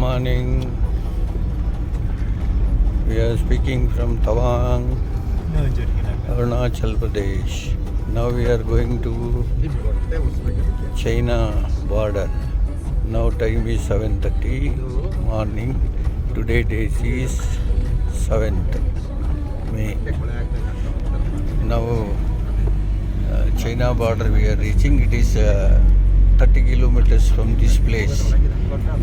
morning. We are speaking from Tawang, Arunachal Pradesh. Now we are going to China border. Now time is 7:30 morning. Today date is 7th May. Now China border we are reaching. It is 30 kilometers from this place.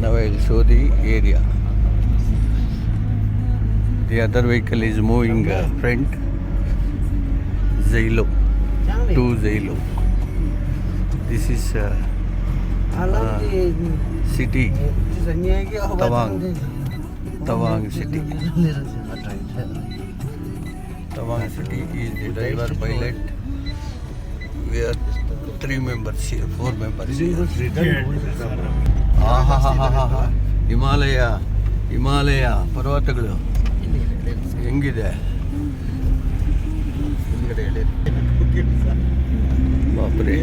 Now I will show the area. The other vehicle is moving front. Zailo. To Zailo. This is city. Tawang city. Tawang city is the driver pilot. We are 3 members here, 4 members here. Himalaya ಪರ್ವತಗಳು ಹೆಂಗಿದೆ ಬಾಪ್ರೆ.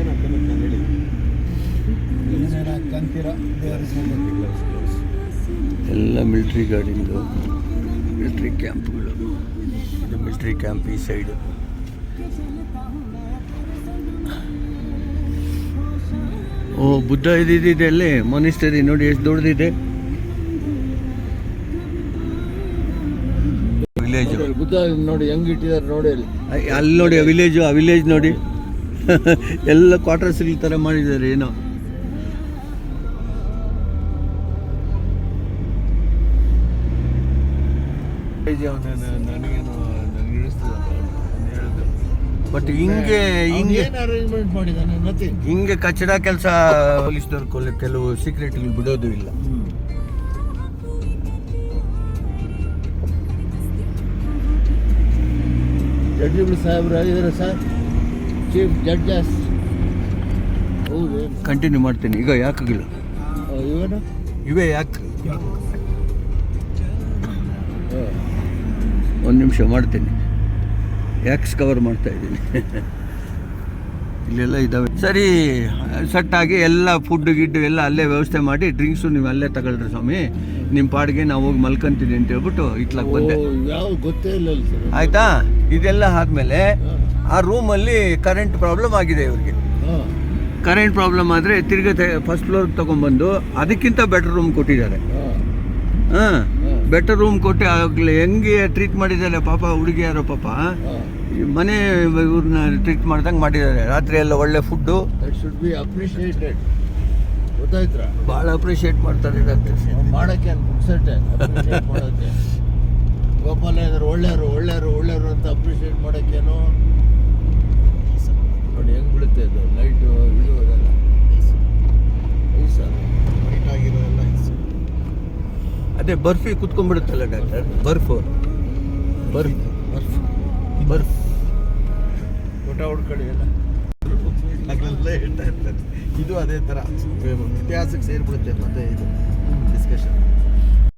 ಎಲ್ಲ military ಗಾಡಿಗಳು, military ಕ್ಯಾಂಪ್ಗಳು. ಇದು military camp ಈ side. ಓ ಬುದ್ಧ ಇದಿದೆ ಅಲ್ಲೇ ಮೊನಿಸ್ಟರಿ ನೋಡಿ ಎಷ್ಟು ದೊಡ್ಡದಿದೆ. ವಿಲೇಜ್ ಬುದ್ಧ ನೋಡಿ ಹೆಂಗ್ ಇಟ್ಟಿದ್ದಾರೆ ನೋಡಿ ಅಲ್ಲಿ ನೋಡಿ ವಿಲೇಜು. ಆ ವಿಲೇಜ್ ನೋಡಿ ಎಲ್ಲ ಕ್ವಾರ್ಟರ್ಸ್ ಈ ಥರ ಮಾಡಿದ್ದಾರೆ ಏನೋ. ಬಟ್ ಹಿಂಗೆ ಕಚಡ ಕೆಲಸ ಪೊಲೀಸ್ನವ್ರು ಕೆಲವು ಸೀಕ್ರೆಟ್ಗಳು ಬಿಡೋದು ಇಲ್ಲ. ಜಡ್ಜಿಗಳು ಸಾಹೇಬ್ರು ಆಗಿದ್ದಾರೆ ಸರ್, ಚೀಫ್ ಜಡ್ಜಸ್. ಹೌದು, ಕಂಟಿನ್ಯೂ ಮಾಡ್ತೀನಿ ಈಗ. ಯಾಕಾಗಿಲ್ಲ ಇವೇ ಯಾಕೆ? ಒಂದು ನಿಮಿಷ ಮಾಡ್ತೀನಿ. ಯಾಕ್ಸ್ ಕವರ್ ಮಾಡ್ತಾ ಇದ್ದೀನಿ. ಇಲ್ಲೆಲ್ಲ ಇದ್ದಾವೆ. ಸರಿ, ಸೆಟ್ಟಾಗಿ ಎಲ್ಲ ಫುಡ್ ಗಿಡ್ಡು ಎಲ್ಲ ಅಲ್ಲೇ ವ್ಯವಸ್ಥೆ ಮಾಡಿ, ಡ್ರಿಂಕ್ಸು ನೀವು ಅಲ್ಲೇ ತಗೊಳ್ರಿ ಸ್ವಾಮಿ, ನಿಮ್ಮ ಪಾಡಿಗೆ ನಾವು ಹೋಗಿ ಮಲ್ಕೊಂತೀನಿ ಅಂತ ಹೇಳ್ಬಿಟ್ಟು ಇಟ್ಲಾಕ್ ಬಂದೆ. ಗೊತ್ತೇ ಇಲ್ಲ ಆಯಿತಾ? ಇದೆಲ್ಲ ಆದಮೇಲೆ ಆ ರೂಮಲ್ಲಿ ಕರೆಂಟ್ ಪ್ರಾಬ್ಲಮ್ ಆಗಿದೆ ಇವ್ರಿಗೆ. ಕರೆಂಟ್ ಪ್ರಾಬ್ಲಮ್ ಆದರೆ ತಿರ್ಗಿ ಫಸ್ಟ್ ಫ್ಲೋರ್ಗೆ ತೊಗೊಂಡ್ಬಂದು ಅದಕ್ಕಿಂತ ಬೆಟರ್ ರೂಮ್ ಕೊಟ್ಟಿದ್ದಾರೆ. ಬೆಟರ್ ರೂಮ್ ಕೊಟ್ಟು ಆಗಲೇ ಹೆಂಗೆ ಟ್ರೀಟ್ ಮಾಡಿದ್ದಾರೆ ಪಾಪ ಹುಡುಗಿಯಾರೋ ಪಾಪ. ಮನೆ ಇವ್ರನ್ನ ಟ್ರೀಟ್ ಮಾಡ್ದಂಗೆ ಮಾಡಿದ್ದಾರೆ. ರಾತ್ರಿ ಎಲ್ಲ ಒಳ್ಳೆ ಫುಡ್ಡು. ಗೊತ್ತಾಯ್ತಾ? ಭಾಳ ಅಪ್ರಿಷಿಯೇಟ್ ಮಾಡ್ತಾರೆ ಡಾಕ್ಟರ್. ಮಾಡೋಕ್ಕೆ ಗೋಪಾಲ ಇದ್ದಾರೆ, ಒಳ್ಳೆಯವರು ಅಂತ ಅಪ್ರಿಷಿಯೇಟ್ ಮಾಡೋಕ್ಕೇನು ನೋಡಿ ಹೆಂಗೆ ಬೀಳುತ್ತೆ ಇದು ಲೈಟು ಇದು ಅದೆಲ್ಲ ಲೈಟ್ ಆಗಿರೋದೆಲ್ಲ. ಅದೇ ಬರ್ಫಿ ಕುತ್ಕೊಂಡ್ಬಿಡುತ್ತಲ್ಲ ಡಾಕ್ಟರ್. ಬರ್ಫ್ ಊಟ ಹುಡ್ಕೊಳ್ಳಿ ಎಲ್ಲ ಹೇಳ್ತಾ ಇರ್ತಾರೆ. ಇದು ಅದೇ ಥರ ಇತಿಹಾಸಕ್ಕೆ ಸೇರಿಬಿಡುತ್ತೆ ಮತ್ತೆ ಇದು ಡಿಸ್ಕಷನ್.